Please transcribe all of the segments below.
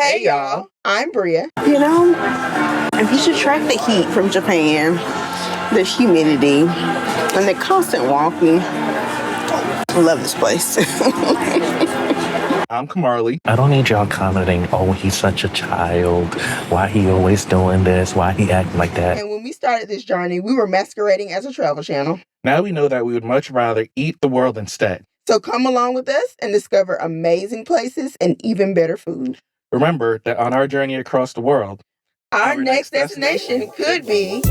Hey y'all, I'm Bria. You know, if you should track the heat from Japan, the humidity, and the constant walking, I love this place. I'm Kamarley. I don't need y'all commenting, oh, he's such a child. Why he always doing this? Why he acting like that? And when we started this journey, we were masquerading as a travel channel. Now we know that we would much rather eat the world instead. So come along with us and discover amazing places and even better food. Remember that on our journey across the world, our next destination could be...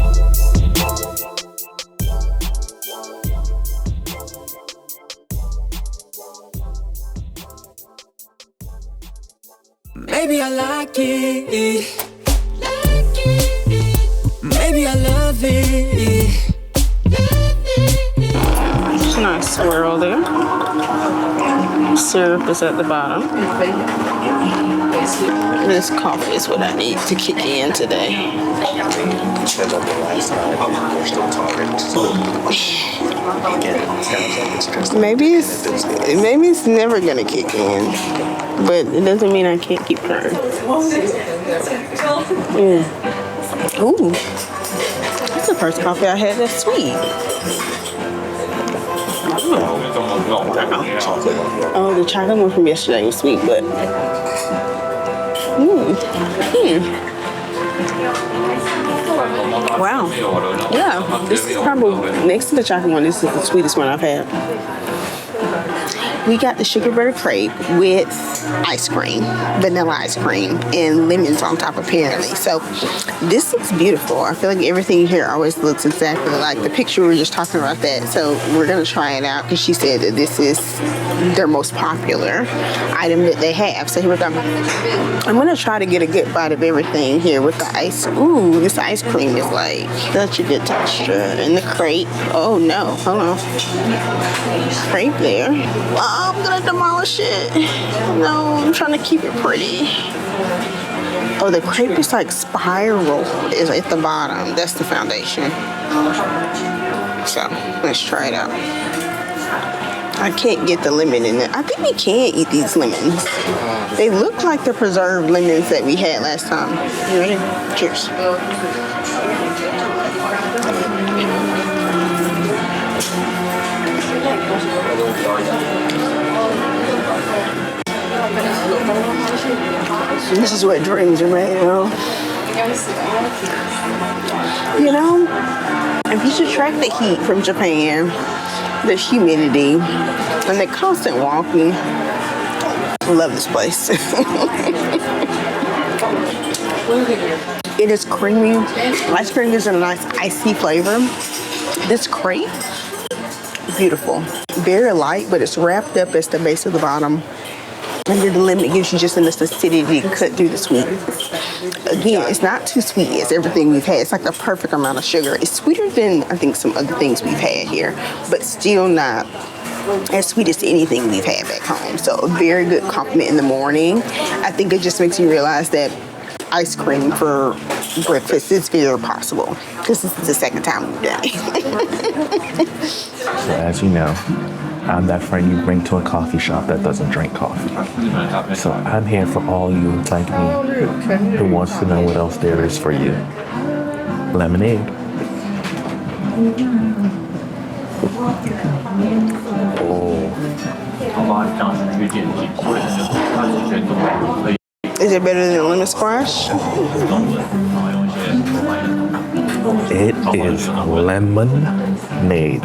Maybe I like it. Maybe I love it. Nice swirl there. Syrup is at the bottom. This coffee is what I need to kick in today. Maybe it's never gonna kick in, but it doesn't mean I can't keep trying. Ooh, that's the first coffee I had that's sweet. Oh, the chocolate one from yesterday was sweet, but wow. Yeah, this is probably, next to the chocolate one, this is the sweetest one I've had. We got the sugar butter crepe with ice cream, vanilla ice cream, and lemons on top apparently. So this looks beautiful. I feel like everything here always looks exactly like the picture we were just talking about that. So we're gonna try it out because she said that this is their most popular item that they have. So here we go. I'm gonna try to get a good bite of everything here with the ice. Ooh, this ice cream is like such a good texture. And the crepe. Oh no, hold on. Crepe there. I'm gonna demolish it. No, I'm trying to keep it pretty. Oh, the crepe is like spiral is at the bottom. That's the foundation. So let's try it out. I can't get the lemon in it. I think we can eat these lemons. They look like the preserved lemons that we had last time. You ready? Cheers. This is what dreams are made of. You know, if you should track the heat from Japan, the humidity, and the constant walking, I love this place. It is creamy. Ice cream is a nice icy flavor. This crepe, beautiful. Very light, but it's wrapped up at the base of the bottom. And then the lemon gives you just enough acidity to cut through the sweet. Again, it's not too sweet as everything we've had. It's like the perfect amount of sugar. It's sweeter than, I think, some other things we've had here, but still not as sweet as anything we've had back home. So a very good compliment in the morning. I think it just makes you realize that ice cream for breakfast is very possible. This is the second time we've done it. So as you know, I'm that friend you bring to a coffee shop that doesn't drink coffee. So I'm here for all you like me who wants to know what else there is for you. Lemonade. Oh. Is it better than lemon squash? It is lemonade.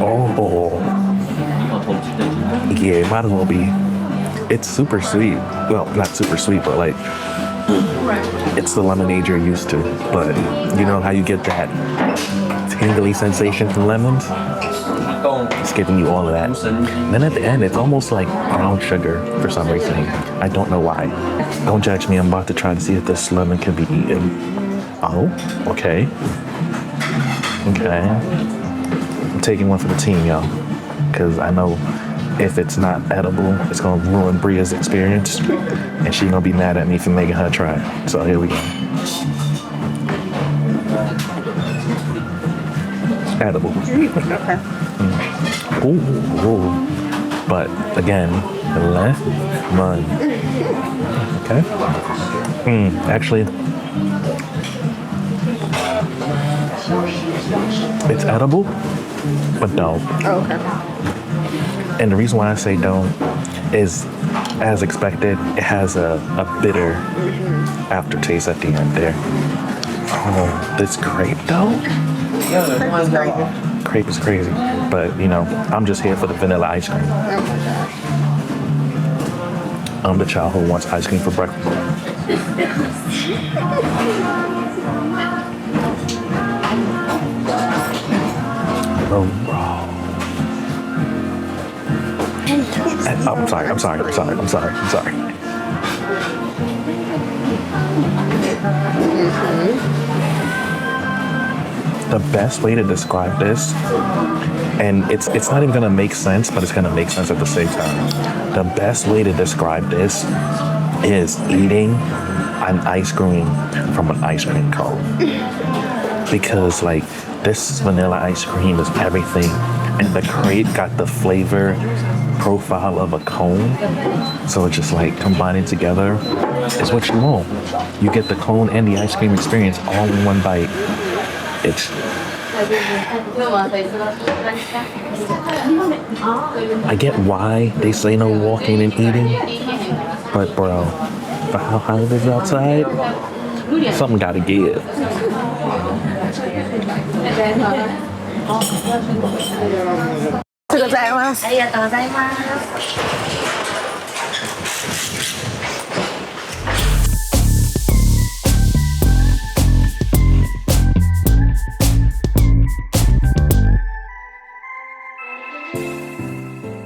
Oh. Yeah, it might as well be. It's super sweet. Well, not super sweet, but like, it's the lemonade you're used to. But you know how you get that tingly sensation from lemons? It's giving you all of that. And then at the end, it's almost like brown sugar for some reason. I don't know why. Don't judge me. I'm about to try to see if this lemon can be eaten. Oh, okay. Okay. I'm taking one for the team, y'all. Because I know if it's not edible, it's going to ruin Bria's experience. And she's going to be mad at me for making her try it. So here we go. Edible. Okay. Ooh. But again, lemon. Okay. Actually, it's edible, but don't. Oh, okay. And the reason why I say don't is, as expected, it has a bitter aftertaste at the end there. Oh, this crepe though? Crepe is crazy. But, you know, I'm just here for the vanilla ice cream. I'm the child who wants ice cream for breakfast. Oh, I'm sorry. The best way to describe this, and it's not even gonna make sense, but it's gonna make sense at the same time. The best way to describe this is eating an ice cream from an ice cream cone. Because like this vanilla ice cream is everything, and the crepe got the flavor profile of a cone. So it's just like combining together is what you want. You get the cone and the ice cream experience all in one bite. It's I get why they say no walking and eating, but bro, for how hot it is outside, something gotta give.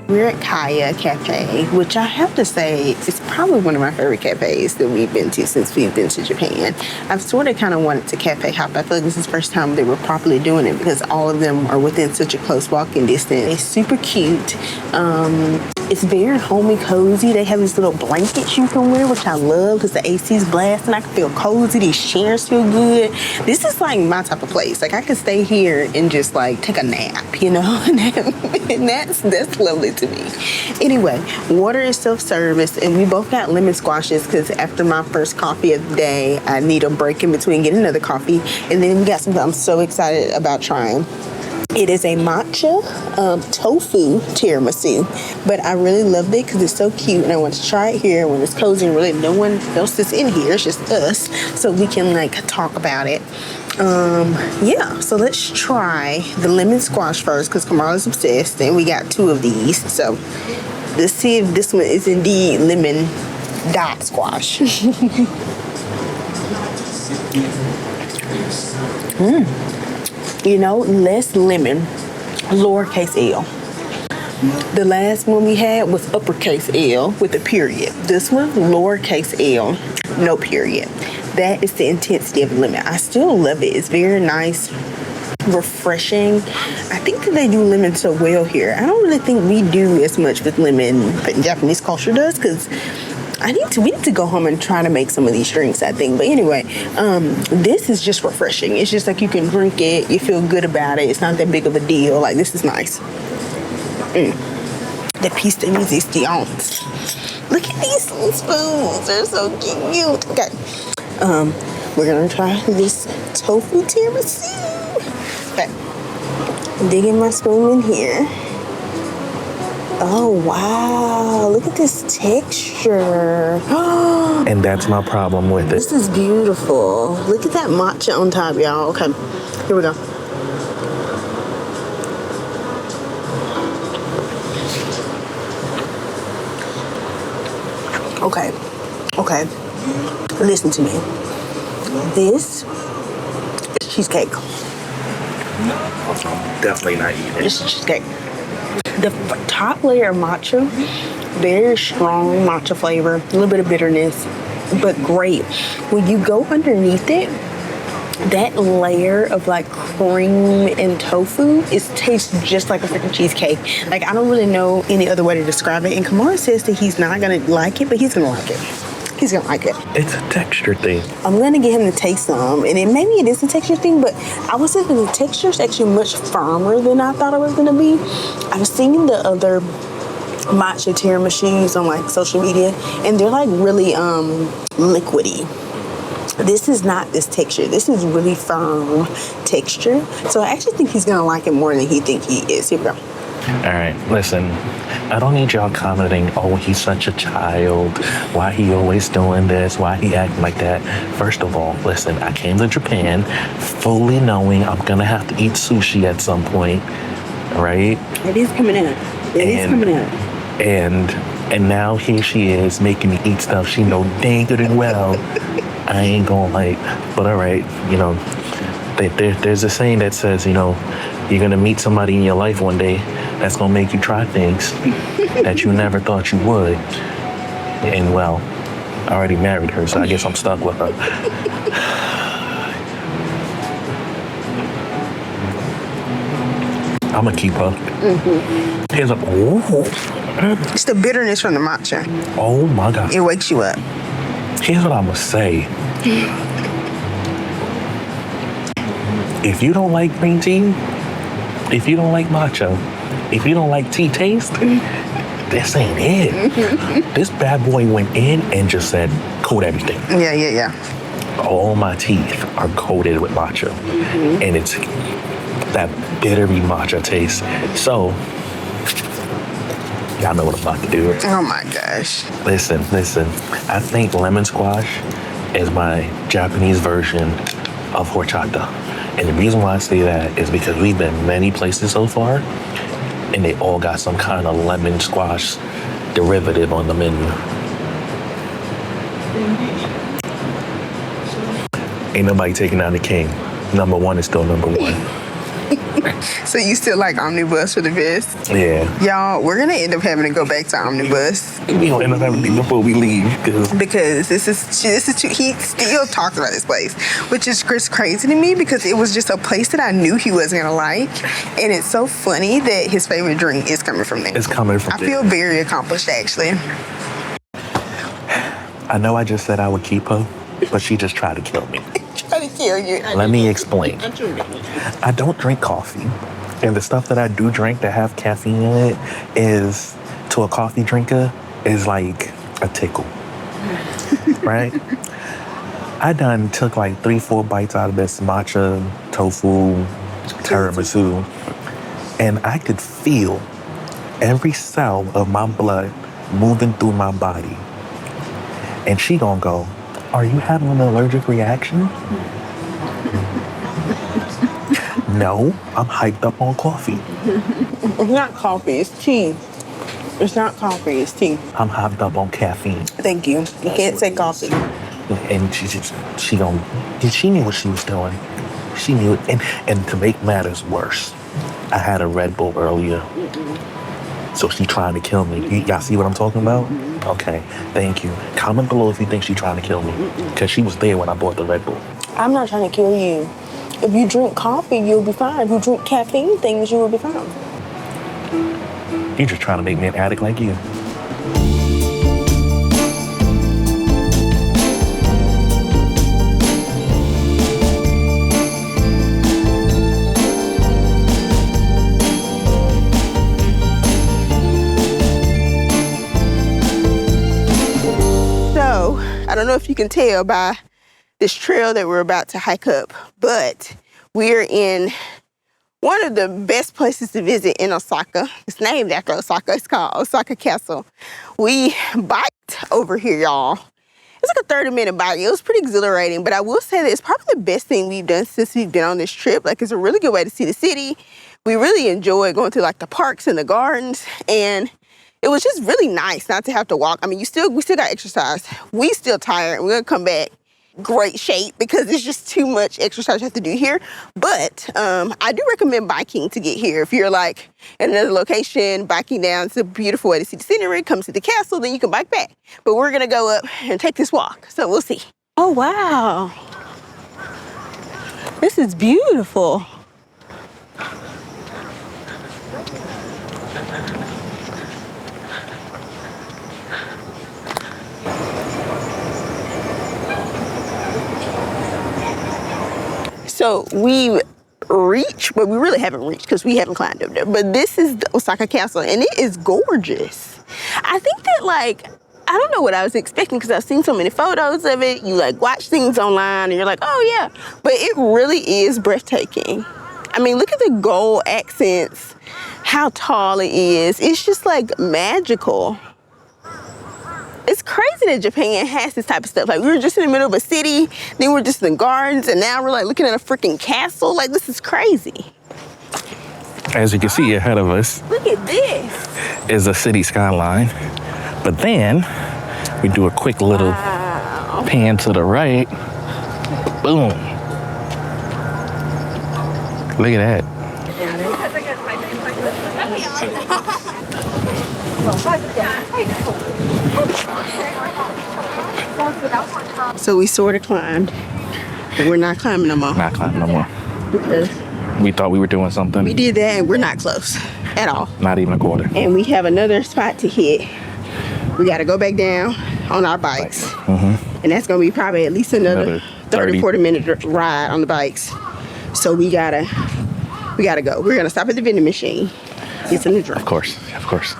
We're at Kaya Cafe, which I have to say is probably one of my favorite cafes that we've been to since we've been to Japan. I've sort of kind of wanted to cafe hop. I feel like this is the first time they were properly doing it because all of them are within such a close walking distance. It's super cute. It's very homey, cozy. They have these little blankets you can wear, which I love because the AC's blasting. I can feel cozy. These chairs feel good. This is like my type of place. Like I could stay here and just like take a nap, you know? And that's lovely to me. Anyway, water is self-service, and we both got lemon squashes because after my first coffee of the day, I need a break in between getting another coffee. And then we got something I'm so excited about trying. It is a matcha tofu tiramisu, but I really loved it because it's so cute, and I want to try it here when it's cozy and really no one else is in here. It's just us, so we can like talk about it. Yeah, so let's try the lemon squash first because Kamarley's obsessed, and we got 2 of these. So let's see if this one is indeed lemon dot squash. You know, less lemon, lowercase L. The last one we had was uppercase L with a period. This one, lowercase L, no period. That is the intensity of lemon. I still love it. It's very nice, refreshing. I think that they do lemon so well here. I don't really think we do as much with lemon, but Japanese culture does, because we need to go home and try to make some of these drinks, I think. But anyway, this is just refreshing. It's just like you can drink it, you feel good about it. It's not that big of a deal. Like, this is nice. The piece de resistance. Look at these little spoons. They're so cute. Okay. We're gonna try this tofu tiramisu. Okay. Digging my spoon in here. Oh, wow. Look at this texture. And that's my problem with it. This is beautiful. Look at that matcha on top, y'all. Okay, here we go. Okay. Listen to me. This is cheesecake. Definitely not eating it. This is cheesecake. The top layer of matcha, very strong matcha flavor, a little bit of bitterness, but great. When you go underneath it, that layer of like cream and tofu, it tastes just like a freaking cheesecake. Like, I don't really know any other way to describe it. And Kamarley says that he's not gonna like it, but he's gonna like it. He's gonna like it. It's a texture thing. I'm gonna get him to taste some, and maybe it is a texture thing, but I was thinking the texture is actually much firmer than I thought it was gonna be. I was seeing the other matcha tiramisus on like social media, and they're like really liquidy. This is not this texture. This is really firm texture. So I actually think he's gonna like it more than he think he is. Here we go. All right, listen, I don't need y'all commenting, oh, he's such a child, why he always doing this, why he acting like that. First of all, listen, I came to Japan fully knowing I'm gonna have to eat sushi at some point, right? It is coming out. It is coming out. And now here she is making me eat stuff she know dang good and well I ain't gonna like, but all right, you know, there's a saying that says, you know, you're gonna meet somebody in your life one day that's gonna make you try things that you never thought you would. And well, I already married her, so I guess I'm stuck with her. I'm gonna keep her. Here's a, It's the bitterness from the matcha. oh my God. It wakes you up. Here's what I'm gonna say. If you don't like green tea, if you don't like matcha, if you don't like tea taste, this ain't it. This bad boy went in and just said, coat everything. Yeah. All my teeth are coated with matcha. And it's that bittery matcha taste. So, y'all know what I'm about to do. Oh my gosh. Listen. I think lemon squash is my Japanese version of horchata. And the reason why I say that is because we've been many places so far, and they all got some kind of lemon squash derivative on the menu. Ain't nobody taking out the king. Number one is still number one. So you still like Omnibus for the best? Yeah. Y'all, we're gonna end up having to go back to Omnibus We gonna end up having to leave before we leave. because this is too, he still talks about this place, which is just crazy to me because it was just a place that I knew he wasn't gonna like, and it's so funny that his favorite drink is coming from there. It's coming from I feel very accomplished actually. I know I just said I would keep her, but she just tried to kill me. Try to kill you. Let me explain. I don't drink coffee. And the stuff that I do drink that have caffeine in it is, to a coffee drinker, is like a tickle. Right? I done took like 3-4 bites out of this matcha, tofu, tiramisu, and I could feel every cell of my blood moving through my body. And she gonna go, are you having an allergic reaction? No, I'm hyped up on coffee. It's not coffee, it's tea. It's not coffee, it's tea. I'm hyped up on caffeine. Thank you. You can't say coffee. And she knew what she was doing. She knew it. And to make matters worse, I had a Red Bull earlier. So she trying to kill me. Y'all see what I'm talking about? Okay, thank you. Comment below if you think she trying to kill me. Because she was there when I bought the Red Bull. I'm not trying to kill you. If you drink coffee, you'll be fine. If you drink caffeine things, you will be fine. You're just trying to make me an addict like you. So, I don't know if you can tell by this trail that we're about to hike up, but we're in one of the best places to visit in Osaka. It's named after Osaka. It's called Osaka Castle. We biked over here, y'all. It's like a 30-minute bike. It was pretty exhilarating, but I will say that it's probably the best thing we've done since we've been on this trip. Like, it's a really good way to see the city. We really enjoyed going through like the parks and the gardens, and it was just really nice not to have to walk. I mean, we still got exercise. We still tired. We're gonna come back great shape because it's just too much exercise you have to do here. But I do recommend biking to get here. If you're like in another location, biking down, it's a beautiful way to see the scenery, come to the castle, then you can bike back. But we're gonna go up and take this walk, so we'll see. Oh, wow. This is beautiful. So we reached, but we really haven't reached because we haven't climbed up there. But this is the Osaka Castle, and it is gorgeous. I think that like, I don't know what I was expecting because I've seen so many photos of it. You like watch things online and you're like, oh yeah. But it really is breathtaking. I mean, look at the gold accents, how tall it is. It's just like magical. It's crazy that Japan has this type of stuff. Like we were just in the middle of a city, then we're just in the gardens, and now we're like looking at a freaking castle. Like this is crazy. As you can see ahead of us Look at this. is a city skyline. But then we do a quick little pan to the right. Boom. Look at that. So we sort of climbed, but we're not climbing no more. Not climbing no more. Because We thought we were doing something. we did that and we're not close at all. Not even a quarter. And we have another spot to hit. We got to go back down on our bikes. And that's going to be probably at least another 30, 40 minute ride on the bikes. So we gotta go. We're gonna stop at the vending machine, get some to drink. Of course.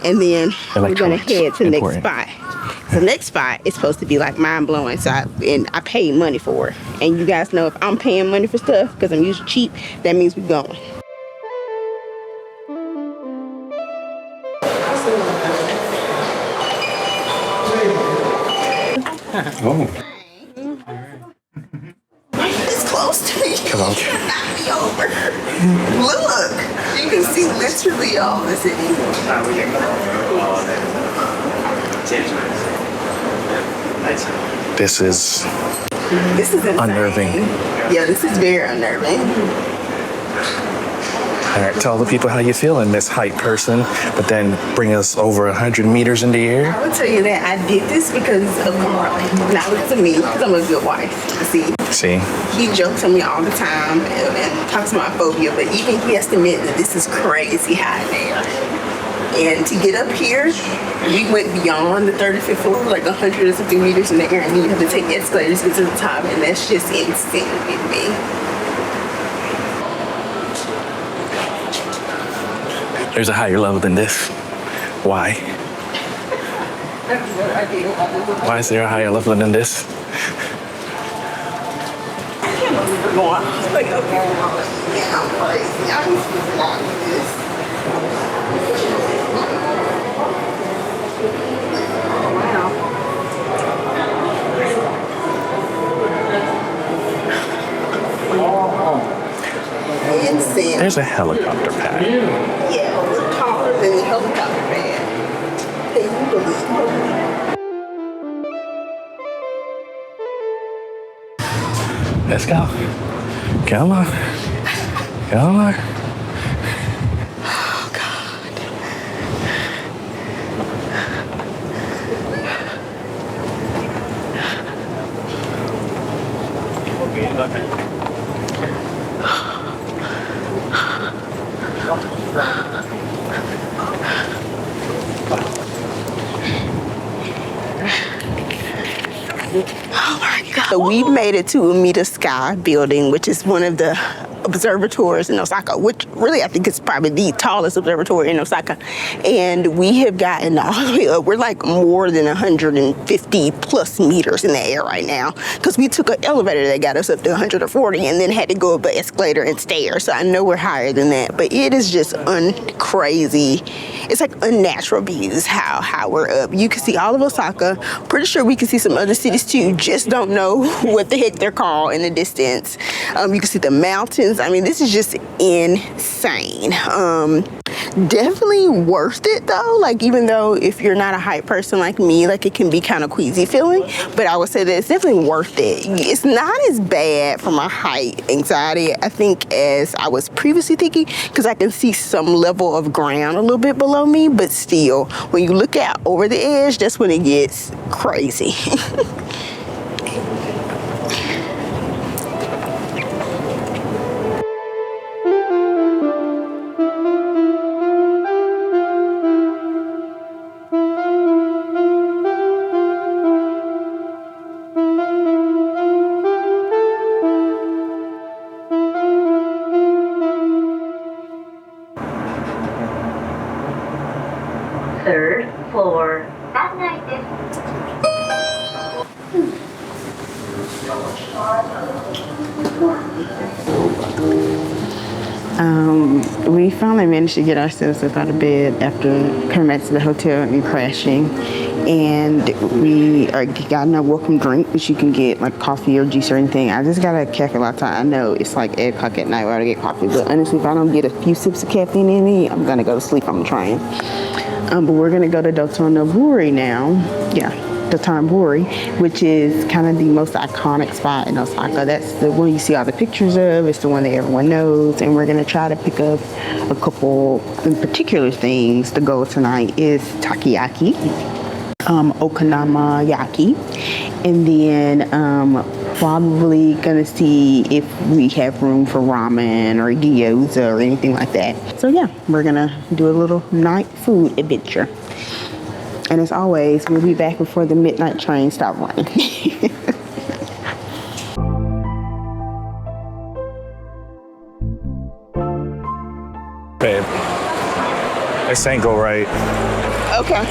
And then we're gonna Electronics, head to the next important. spot. The next spot is supposed to be like mind blowing. So I paid money for it. And you guys know if I'm paying money for stuff because I'm usually cheap, that means we're going. Oh. It's close to me. Come on. You're gonna knock me over. Look, you can see literally all the city. This is insane. unnerving. Yeah, this is very unnerving. All right, tell the people how you feel in this height person, but then bring us over 100 meters in the air. I will tell you that I did this because of Kamarley, not because of me, because I'm a good wife. See, he jokes on me all the time and talks about phobia, but even he has to admit that this is crazy high there. And to get up here, we went beyond the 35th floor, like 100 or something meters in the air, and you have to take escalators to get to the top, and that's just insane with me. There's a higher level than this. Why? Why is there a higher level than this? Insane. There's a helicopter pad. Yeah, we're taller than the helicopter pad. Can you believe it? Let's go. Come on. Come on. Oh, God. Oh my God. So we've made it to Umeda Sky Building, which is one of the observatories in Osaka, which really I think is probably the tallest observatory in Osaka. And we have gotten all the way up. We're like more than 150 plus meters in the air right now because we took an elevator that got us up to 140 and then had to go up an escalator and stairs. So I know we're higher than that, but it is just crazy. It's like unnatural views how we're up. You can see all of Osaka. Pretty sure we can see some other cities too. Just don't know what the heck they're called in the distance. You can see the mountains. I mean, this is just insane. Definitely worth it though. Like even though if you're not a height person like me, like it can be kind of queasy feeling, but I would say that it's definitely worth it. It's not as bad for my height anxiety, I think, as I was previously thinking, because I can see some level of ground a little bit below me, but still, when you look out over the edge, that's when it gets crazy. Third floor We finally managed to get ourselves up out of bed after coming back to the hotel and crashing. And we are got a welcome drink, which you can get like coffee or juice or anything. I just got a cafe latte. I know it's like 8 o'clock at night where I get coffee, but honestly, if I don't get a few sips of caffeine in me, I'm gonna go to sleep. I'm trying. But we're gonna go to Dotonbori now. Yeah, Dotonbori, which is kind of the most iconic spot in Osaka. That's the one you see all the pictures of. It's the one that everyone knows. And we're gonna try to pick up a couple in particular things. The goal tonight is takoyaki, okonomiyaki, and then probably gonna see if we have room for ramen or gyoza or anything like that. So yeah, we're gonna do a little night food adventure. And as always, we'll be back before the midnight train stops running. Babe, this ain't go right. Okay.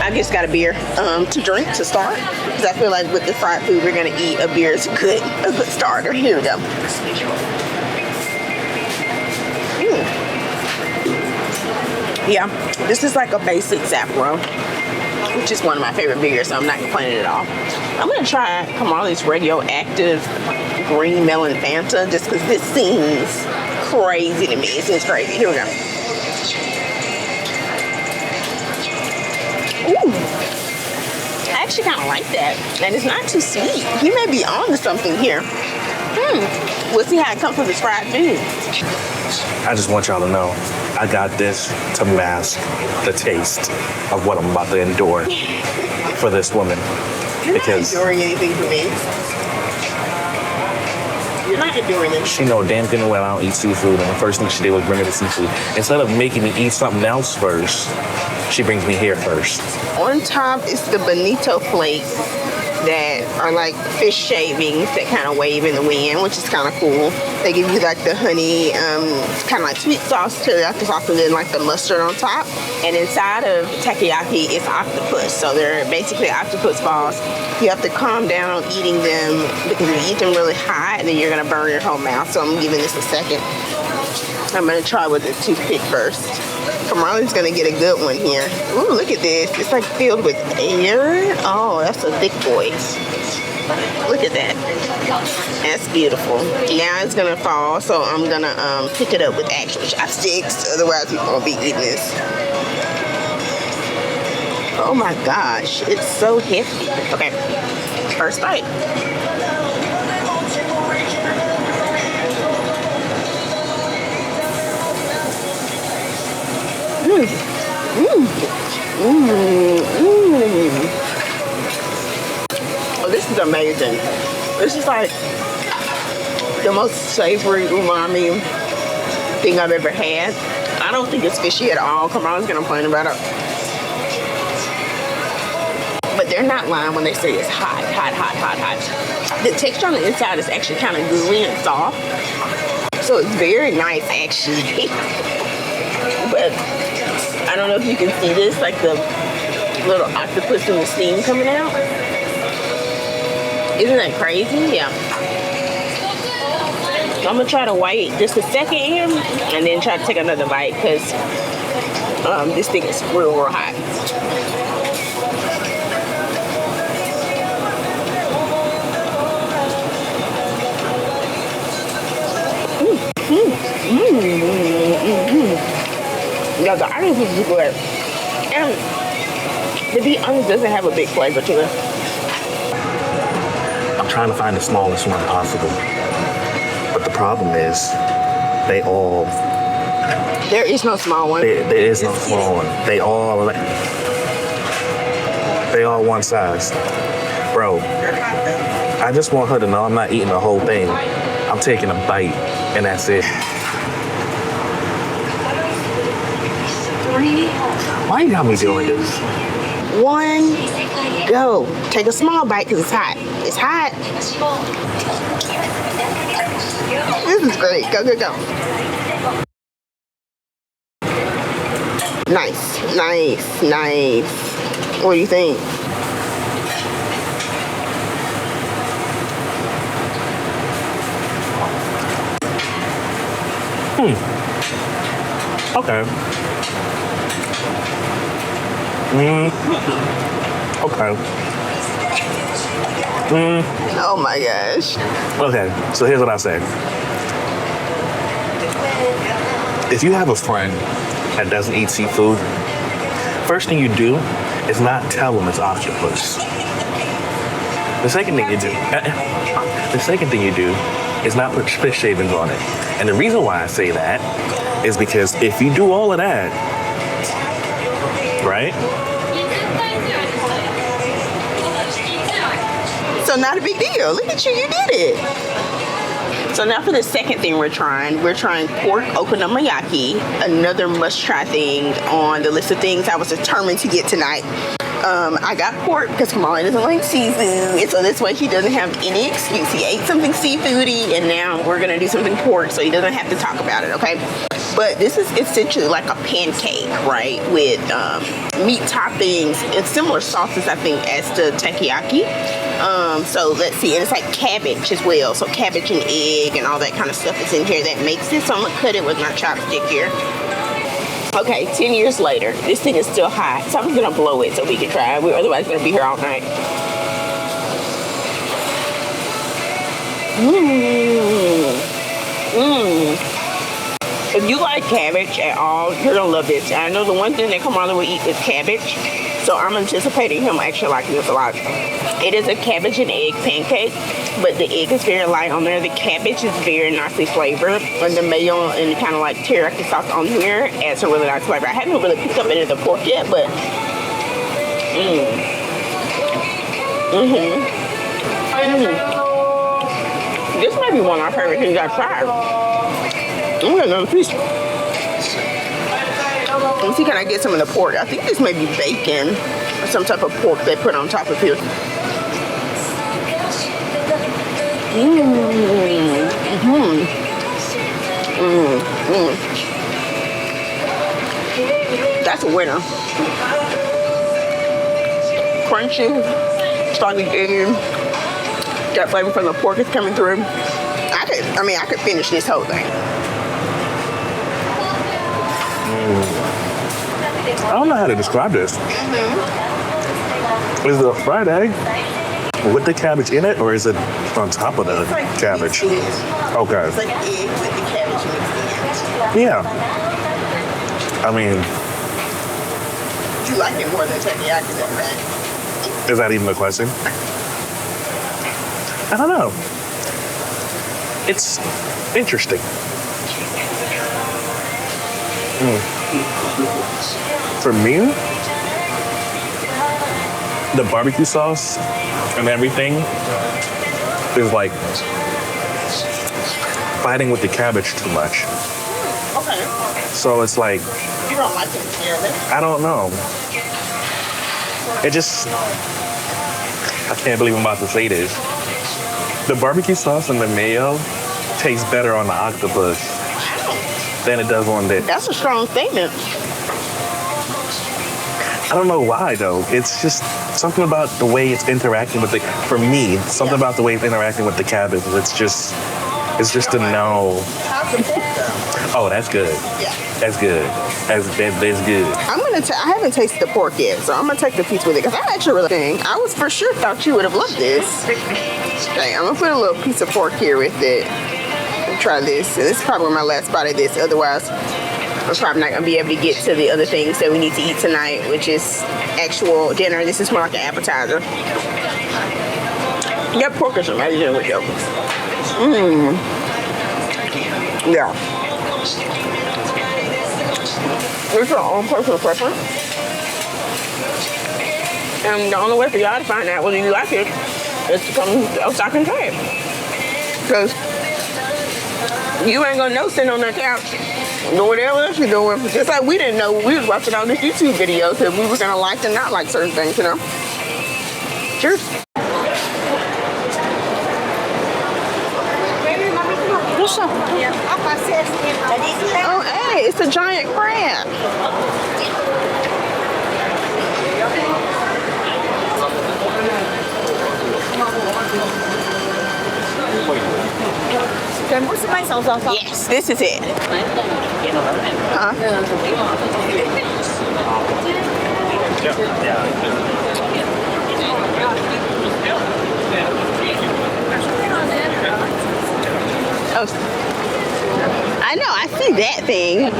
I just got a beer to drink to start, because I feel like with the fried food we're gonna eat, a beer is a good starter. Here we go. Yeah, this is like a basic Sapporo, which is one of my favorite beers, so I'm not complaining at all. I'm gonna try Kamarley's radioactive green melon Fanta, just because this seems crazy to me. It seems crazy. Here we go. Ooh, I actually kind of like that, and it's not too sweet. You may be on to something here. We'll see how it comes from this fried food. I just want y'all to know, I got this to mask the taste of what I'm about to endure for this woman. You're Because not enduring anything for me. You're not enduring it. she know damn good well I don't eat seafood, and the first thing she did was bring her the seafood. Instead of making me eat something else first, she brings me here first. On top is the bonito flakes that are like fish shavings that kind of wave in the wind, which is kind of cool. They give you like the honey, kind of like sweet sauce teriyaki sauce, and then like the mustard on top. And inside of takoyaki is octopus. So they're basically octopus balls. You have to calm down on eating them, because if you eat them really hot, then you're gonna burn your whole mouth. So I'm giving this a second. I'm gonna try with the toothpick first. Kamarley's gonna get a good one here. Ooh, look at this. It's like filled with air. Oh, that's a thick boy. Look at that. That's beautiful. Now it's gonna fall, so I'm gonna pick it up with actual chopsticks. Otherwise, we won't be eating this. Oh my gosh, it's so hefty. Okay, first bite. Oh, this is amazing. This is like the most savory umami thing I've ever had. I don't think it's fishy at all. Kamarley's gonna complain about it. But they're not lying when they say it's hot, hot, hot, hot, hot. The texture on the inside is actually kind of gooey and soft. So it's very nice, actually. But I don't know if you can see this, like the little octopus in the steam coming out. Isn't that crazy? Yeah. I'm gonna try to wait just a second here and then try to take another bite, because this thing is real, real hot. Yeah, the octopus is good. And to be honest, it doesn't have a big flavor to it. I'm trying to find the smallest one possible. But the problem is, they all... There is no small one. There is no small one. They all one size. Bro, I just want her to know I'm not eating the whole thing. I'm taking a bite, and that's it. Why you got me doing this? 1, go. Take a small bite because it's hot. It's hot. This is great. Go, go, go. Nice, nice, nice. What do you think? Okay. Okay. Oh my gosh. Okay, so here's what I say. If you have a friend that doesn't eat seafood, first thing you do is not tell them it's octopus. The second thing you do is not put fish shavings on it. And the reason why I say that is because if you do all of that, right? So not a big deal. Look at you, you did it. So now for the second thing we're trying pork okonomiyaki, another must-try thing on the list of things I was determined to get tonight. I got pork because Kamarley doesn't like seafood, and so this way he doesn't have any excuse. He ate something seafoody, and now we're gonna do something pork, so he doesn't have to talk about it, okay? But this is essentially like a pancake, right? With meat toppings and similar sauces, I think, as the takoyaki. So let's see, and it's like cabbage as well. So cabbage and egg and all that kind of stuff is in here that makes it. So I'm gonna cut it with my chopstick here. Okay, 10 years later, this thing is still hot. So I'm gonna blow it so we can try it. We're otherwise gonna be here all night. If you like cabbage at all, you're gonna love this. I know the one thing that Kamarley will eat is cabbage, so I'm anticipating him actually liking this a lot. It is a cabbage and egg pancake, but the egg is very light on there. The cabbage is very nicely flavored, and the mayo and kind of like teriyaki sauce on here adds a really nice flavor. I haven't really picked up any of the pork yet, but this may be one of my favorite things I've tried. I'm gonna get another piece. Let me see, can I get some of the pork? I think this may be bacon or some type of pork they put on top of here. That's a winner. Crunchy, soggy egg. That flavor from the pork is coming through. I could finish this whole thing. I don't know how to describe this. Is it a fried egg with the cabbage in it, or is it on top of the cabbage? Okay. It's like egg with the cabbage mixed in. Yeah. I mean, You like it more than takoyaki, though, right? is that even a question? I don't know. It's interesting. For me, the barbecue sauce and everything is like fighting with the cabbage too much. Okay. So it's like, You don't like it together? I don't know. It just, I can't believe I'm about to say this. The barbecue sauce and the mayo tastes better on the octopus than it does on this. That's a strong statement. I don't know why though. It's just something about the way it's interacting with the, for me, something about the way it's interacting with the cabbage. It's just a no. How's the pork though? Oh, that's good. Yeah. That's good. That's good. I haven't tasted the pork yet, so I'm gonna take the piece with it because I actually really think I was for sure thought you would have loved this. Okay, I'm gonna put a little piece of pork here with it and try this. And this is probably my last bite of this. Otherwise, I'm probably not gonna be able to get to the other things that we need to eat tonight, which is actual dinner. This is more like an appetizer. That pork is amazing with you. Yeah. It's your own personal preference. And the only way for y'all to find out whether you like it is to come to Osaka and try it. Because you ain't gonna know sitting on that couch Do whatever else you're doing. Just like we didn't know we was watching all these YouTube videos that we were gonna like and not like certain things, you know. Cheers. Oh, hey, it's a giant crab. Yes, this is it. Huh? Oh, I know, I see that thing.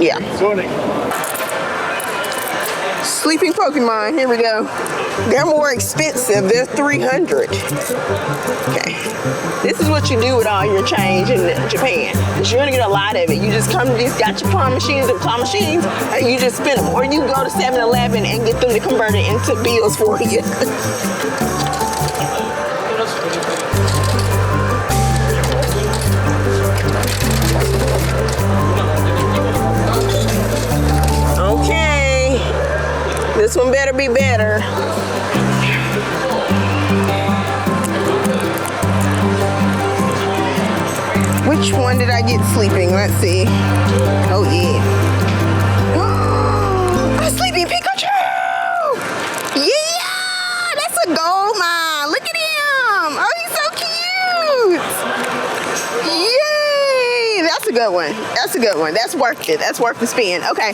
Yeah. Sleeping Pokemon, here we go. They're more expensive, they're $300. Okay. This is what you do with all your change in Japan. You're gonna get a lot of it. You just come to these Gachapon machines and claw machines, and you just spin them. Or you go to 7-Eleven and get them to convert it into bills for you. Okay, this one better be better. Which one did I get sleeping? Let's see. Oh yeah. A sleeping Pikachu! Yeah! That's a gold mine. Look at him. Oh, he's so cute. Yay! That's a good one. That's a good one. That's worth it. That's worth the spin. Okay.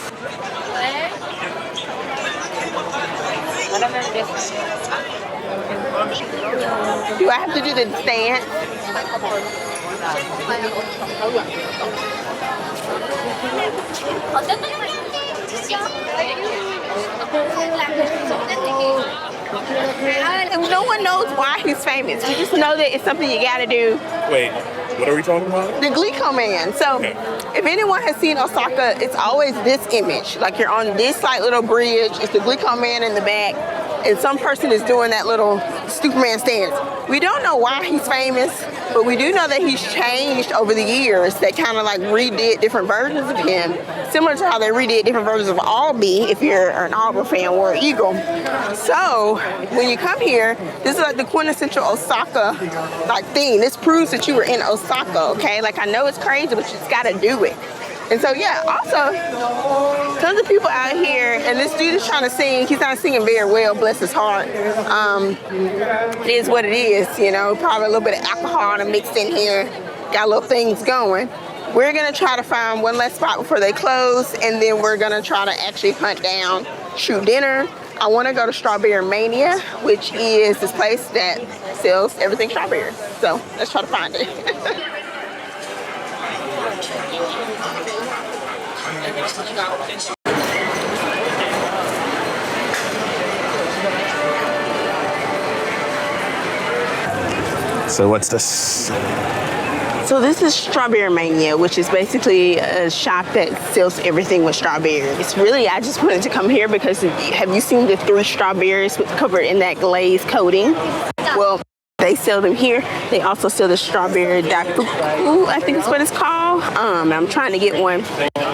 Do I have to do the dance? No one knows why he's famous. You just know that it's something you gotta do. Wait, what are we talking about? The Glico Man. So, if anyone has seen Osaka, it's always this image. Like you're on this like little bridge. It's the Glico Man in the back, and some person is doing that little Superman stance. We don't know why he's famous, but we do know that he's changed over the years. They kind of like redid different versions of him, similar to how they redid different versions of Albee, if you're an Auburn fan or an Eagle. So when you come here, this is like the quintessential Osaka like thing. This proves that you were in Osaka, okay? Like I know it's crazy, but you just gotta do it. And so yeah, also tons of people out here, and this dude is trying to sing. He's not singing very well, bless his heart. It is what it is, you know, probably a little bit of alcohol mixed in here, got little things going. We're gonna try to find one last spot before they close, and then we're gonna try to actually hunt down true dinner. I wanna go to Strawberry Mania, which is this place that sells everything strawberry. So let's try to find it. So what's this? So this is Strawberry Mania, which is basically a shop that sells everything with strawberries. Really, I just wanted to come here because have you seen the 3 strawberries covered in that glaze coating? Well, they sell them here. They also sell the strawberry Tofu, I think is what it's called. I'm trying to get one.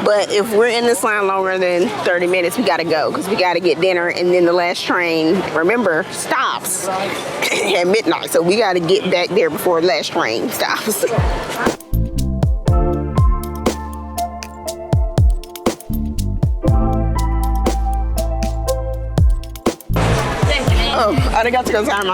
But if we're in this line longer than 30 minutes, we gotta go because we gotta get dinner, and then the last train, remember, stops at midnight. So we gotta get back there before the last train stops. Oh, I got to go time.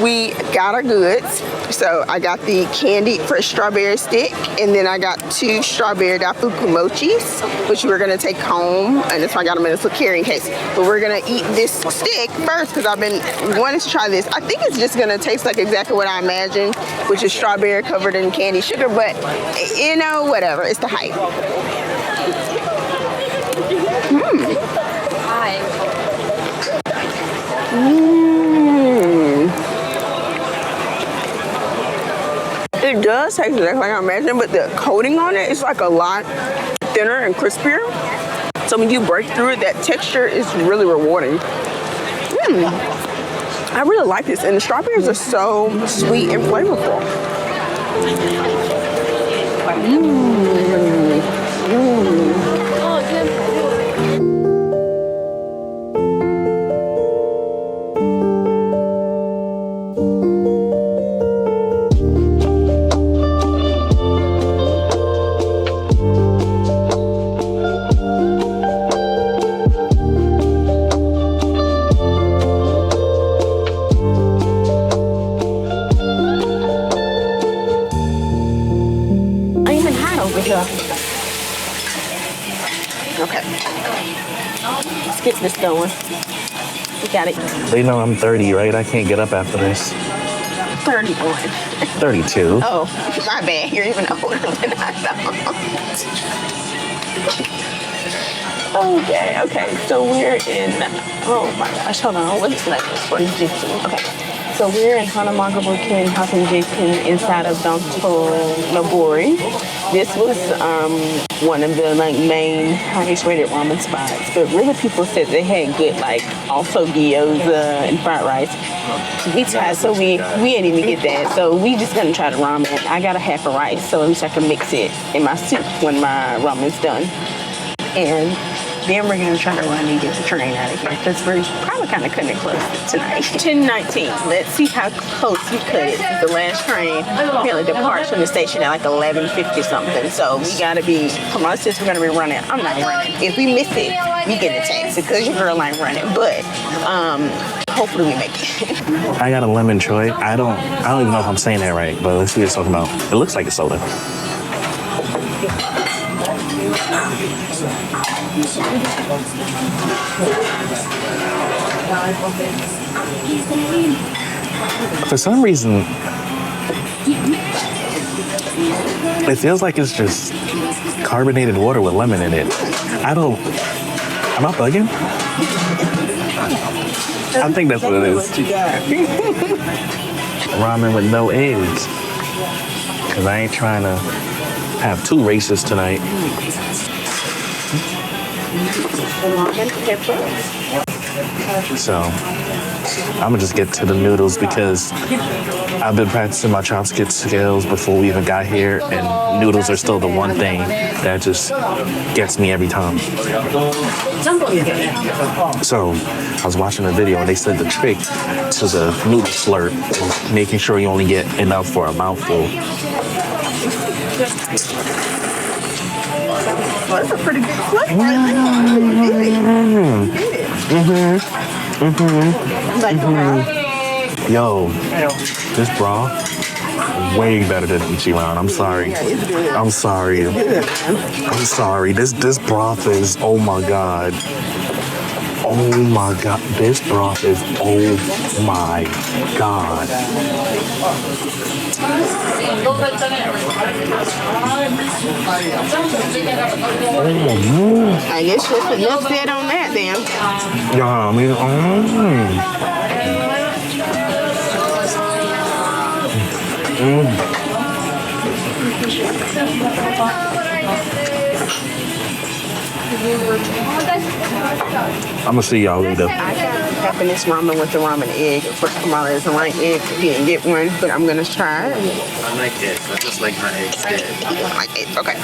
We got our goods. So I got the candied fresh strawberry stick, and then I got 2 strawberry Tofu mochis, which we're gonna take home, and that's why I got them in this little carrying case. But we're gonna eat this stick first because I've been wanting to try this. I think it's just gonna taste like exactly what I imagined, which is strawberry covered in candy sugar, but you know, whatever, it's the hype. It does taste exactly like I imagined, but the coating on it is like a lot thinner and crispier. So when you break through it, that texture is really rewarding. I really like this, and the strawberries are so sweet and flavorful. Okay. Let's get this going. We got it. They know I'm 30, right? I can't get up after this. 31. 32. Oh, my bad. You're even older than I thought. Okay. So we're in, oh my gosh, hold on. What's the next one? Okay. So we're in Hanamaga-buken, Hasenjiken, inside of Dotonbori. This was one of the main highest rated ramen spots, but really people said they had good also gyoza and fried rice. We tried, so we didn't even get that. So we just gonna try the ramen. I got a half a rice, so at least I can mix it in my soup when my ramen's done. And then we're gonna try to run and get the train out of here because we're probably kind of cutting it close tonight. 10:19. Let's see how close we cut it. The last train apparently departs from the station at 11:50 something. So we gotta be. Come on, since we're gonna be running. I'm not running. If we miss it, we get a taxi because your girl ain't running. But hopefully we make it. I got a lemon choy. I don't even know if I'm saying that right, but let's see what it's talking about. It looks like a soda. For some reason, it feels like it's just carbonated water with lemon in it. Am I bugging? I think that's what it is. Ramen with no eggs. Because I ain't trying to have two races tonight. So I'm gonna just get to the noodles because I've been practicing my chopstick skills before we even got here, and noodles are still the one thing that just gets me every time. So I was watching a video and they said the trick to the noodle slurp is making sure you only get enough for a mouthful. Well, that's a pretty good flip. Yo, this broth way better than Ichiran. I'm sorry. This broth is, oh my god. This broth is, oh my god. I guess you're enough said on that, then. Yeah, I mean, I'm gonna see y'all later. I got happiness ramen with the ramen egg. Of course, Kamarley doesn't like egg. He didn't get one, but I'm gonna try it. I like eggs. I just like my eggs dead. You don't like eggs? Okay.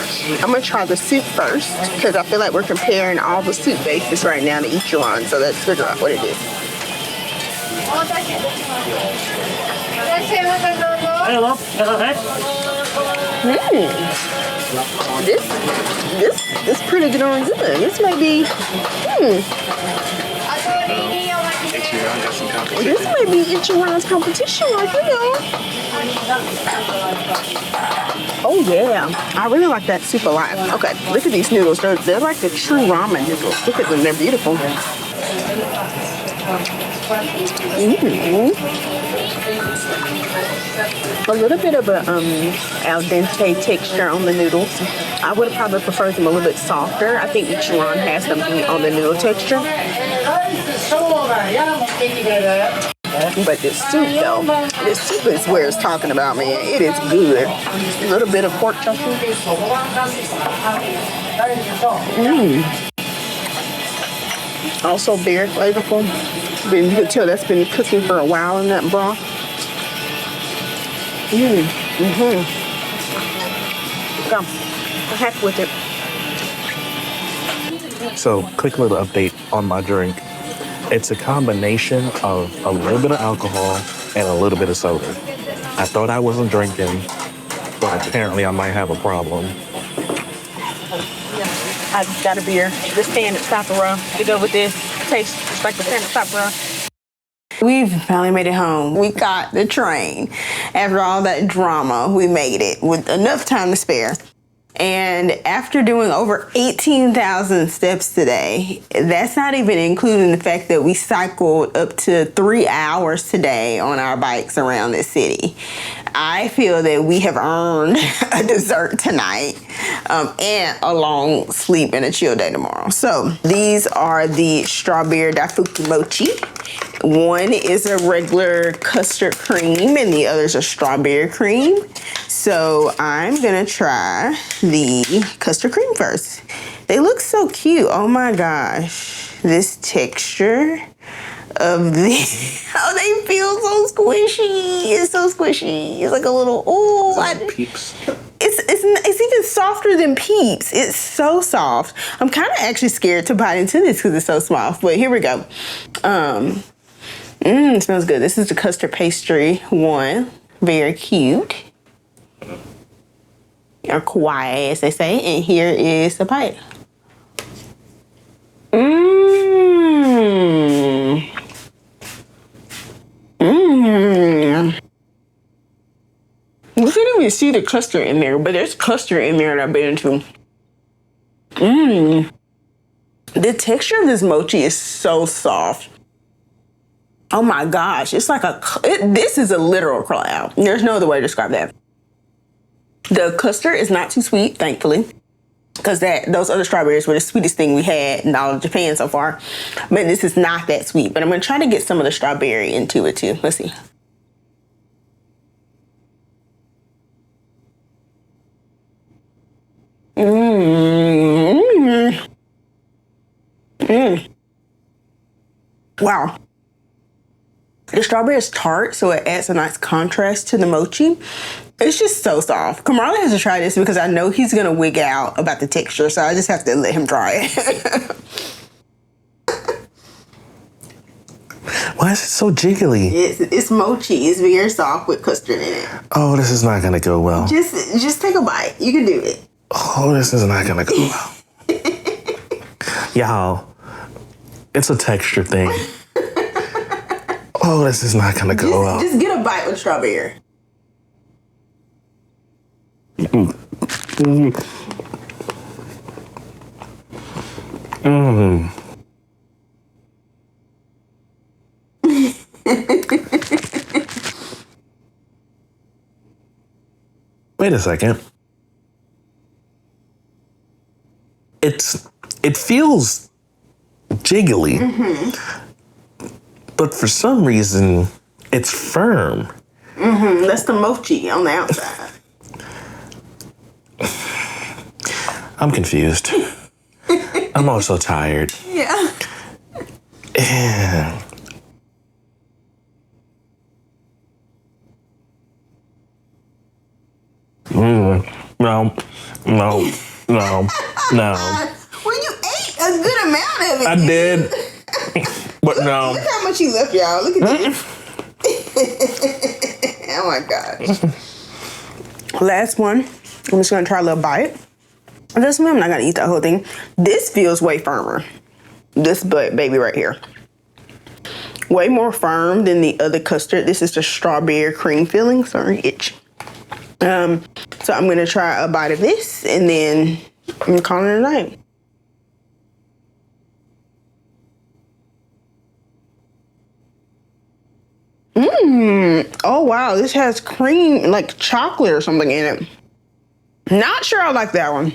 I'm gonna try the soup first because I feel like we're comparing all the soup bases right now to each one. So let's figure out what it is. This pretty good on good. This may be. This may be Ichiran's competition right here. Oh yeah, I really like that soup a lot. Okay, look at these noodles. They're like the true ramen noodles. Look at them, they're beautiful. A little bit of a al dente texture on the noodles. I would have probably preferred them a little bit softer. I think Ichiran has them on the noodle texture. But this soup though, this soup is where it's talking about, man. It is good. A little bit of pork chunky. Also very flavorful. You can tell that's been cooking for a while in that broth. Go. I'm happy with it. So, quick little update on my drink. It's a combination of a little bit of alcohol and a little bit of soda. I thought I wasn't drinking, but apparently I might have a problem. I just got a beer. The standard Sapporo to go with this. Tastes just like the standard Sapporo. We've finally made it home. We got the train. After all that drama, we made it with enough time to spare. And after doing over 18,000 steps today, that's not even including the fact that we cycled up to 3 hours today on our bikes around the city. I feel that we have earned a dessert tonight and a long sleep and a chill day tomorrow. So these are the strawberry daifuku mochi. One is a regular custard cream and the other is a strawberry cream. So I'm gonna try the custard cream first. They look so cute. Oh my gosh. This texture of the, oh, they feel so squishy. It's so squishy. It's like a little, Peeps. It's even softer than Peeps. It's so soft. I'm kind of actually scared to bite into this because it's so soft, but here we go. It smells good. This is the custard pastry one. Very cute. Or kawaii, as they say. And here is the bite. You couldn't even see the custard in there, but there's custard in there that I've been into. The texture of this mochi is so soft. Oh my gosh, it's like this is a literal cloud. There's no other way to describe that. The custard is not too sweet, thankfully, because those other strawberries were the sweetest thing we had in all of Japan so far. But this is not that sweet, but I'm gonna try to get some of the strawberry into it too. Let's see. Wow. The strawberry is tart, so it adds a nice contrast to the mochi. It's just so soft. Kamarley has to try this because I know he's gonna wig out about the texture, so I just have to let him try it. Why is it so jiggly? It's mochi. It's very soft with custard in it. Oh, this is not gonna go well. Just take a bite. You can do it. Oh, this is not gonna go well. Y'all, it's a texture thing. Oh, this is not gonna go well. Just get a bite with strawberry. Wait a second. It feels jiggly, but for some reason it's firm. That's the mochi on the outside. I'm confused. I'm also tired. Yeah. Yeah. No. Well, you ate a good amount of it. I did. But no. Look how much you left, y'all. Look at this. Oh my gosh. Last one. I'm just gonna try a little bite. This one, I'm not gonna eat the whole thing. This feels way firmer. This baby right here. Way more firm than the other custard. This is the strawberry cream filling. Sorry, itch. So I'm gonna try a bite of this and then I'm calling it a night. Oh wow, this has cream, like chocolate or something in it. Not sure I like that one.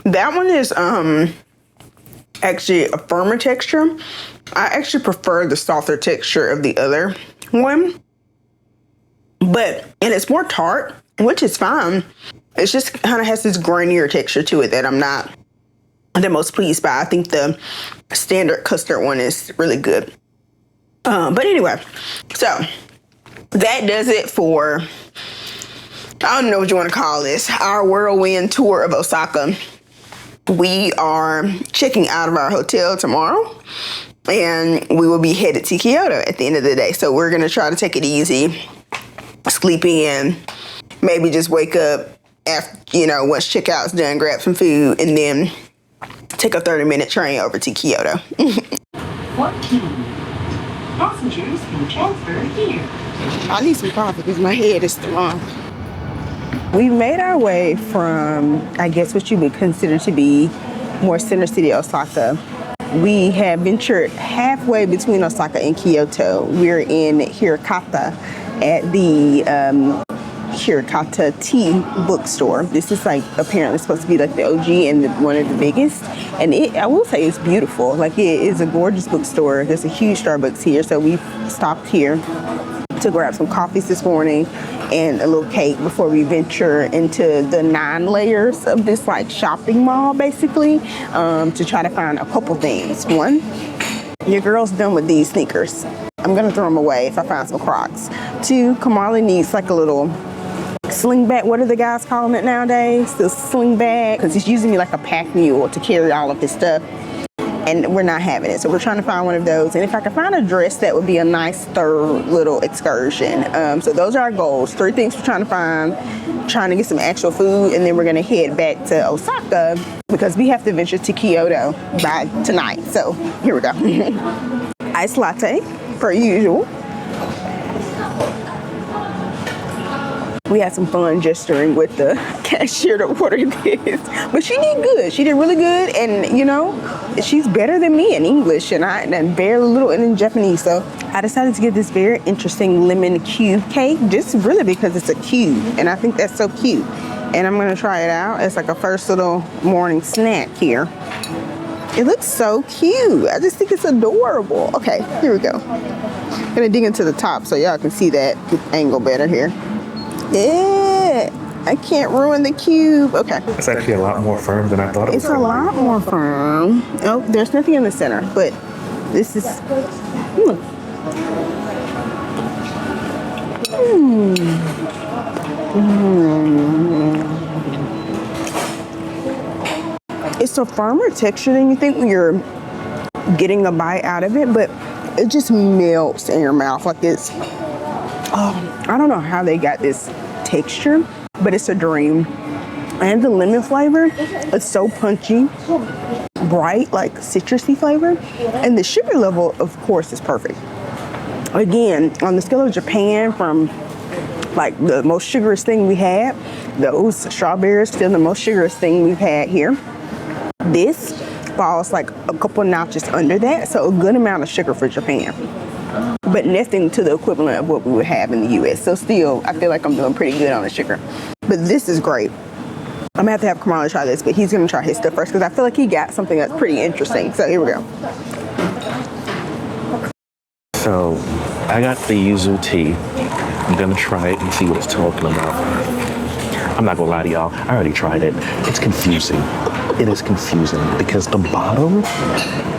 That one is actually a firmer texture. I actually prefer the softer texture of the other one. And it's more tart, which is fine. It's just kind of has this grainier texture to it that I'm not the most pleased by. I think the standard custard one is really good. But anyway, so that does it for I don't know what you want to call this, our whirlwind tour of Osaka. We are checking out of our hotel tomorrow, and we will be headed to Kyoto at the end of the day. So we're going to try to take it easy, sleep in, maybe just wake up after, once checkout's done, grab some food, and then take a 30-minute train over to Kyoto. 14. Passengers can transfer here. I need some coffee because my head is still on. We've made our way from, I guess, what you would consider to be more center city Osaka. We have ventured halfway between Osaka and Kyoto. We're in Hirokata at the Hirokata tea bookstore. This is apparently supposed to be the OG and one of the biggest. And I will say it's beautiful. It is a gorgeous bookstore. There's a huge Starbucks here. So we stopped here to grab some coffees this morning and a little cake before we venture into the 9 layers of this shopping mall, basically, to try to find a couple things. One, your girl's done with these sneakers. I'm gonna throw them away if I find some Crocs. 2, Kamarley needs a little sling bag. What are the guys calling it nowadays? The sling bag, because he's using me like a pack mule to carry all of his stuff. And we're not having it. So we're trying to find one of those. And if I can find a dress, that would be a nice third little excursion. So those are our goals. 3 things we're trying to find. Trying to get some actual food. And then we're going to head back to Osaka because we have to venture to Kyoto by tonight. So here we go. Iced latte, per usual. We had some fun gesturing with the cashier to order this. But she did good. She did really good. And, she's better than me in English and very little in Japanese. So I decided to get this very interesting lemon cube cake, just really because it's a cube. And I think that's so cute. And I'm going to try it out. It's a first little morning snack here. It looks so cute. I just think it's adorable. Okay, here we go. I'm going to dig into the top so y'all can see that angle better here. Yeah, I can't ruin the cube. Okay. It's actually a lot more firm than I thought it was. It's a lot more firm. Oh, there's nothing in the center, but this is. It's a firmer texture than you think when you're getting a bite out of it, but it just melts in your mouth like it's. I don't know how they got this texture, but it's a dream. And the lemon flavor is so punchy, bright, citrusy flavor. And the sugar level, of course, is perfect. Again, on the scale of Japan, from the most sugarish thing we had, those strawberries still the most sugarish thing we've had here. This falls a couple notches under that, so a good amount of sugar for Japan. But nothing to the equivalent of what we would have in the U.S. So still, I feel like I'm doing pretty good on the sugar. But this is great. I'm going to have Kamarley try this, but he's going to try his stuff first because I feel like he got something that's pretty interesting. So here we go. So I got the yuzu tea. I'm going to try it and see what it's talking about. I'm not going to lie to y'all. I already tried it. It's confusing. It is confusing because the bottom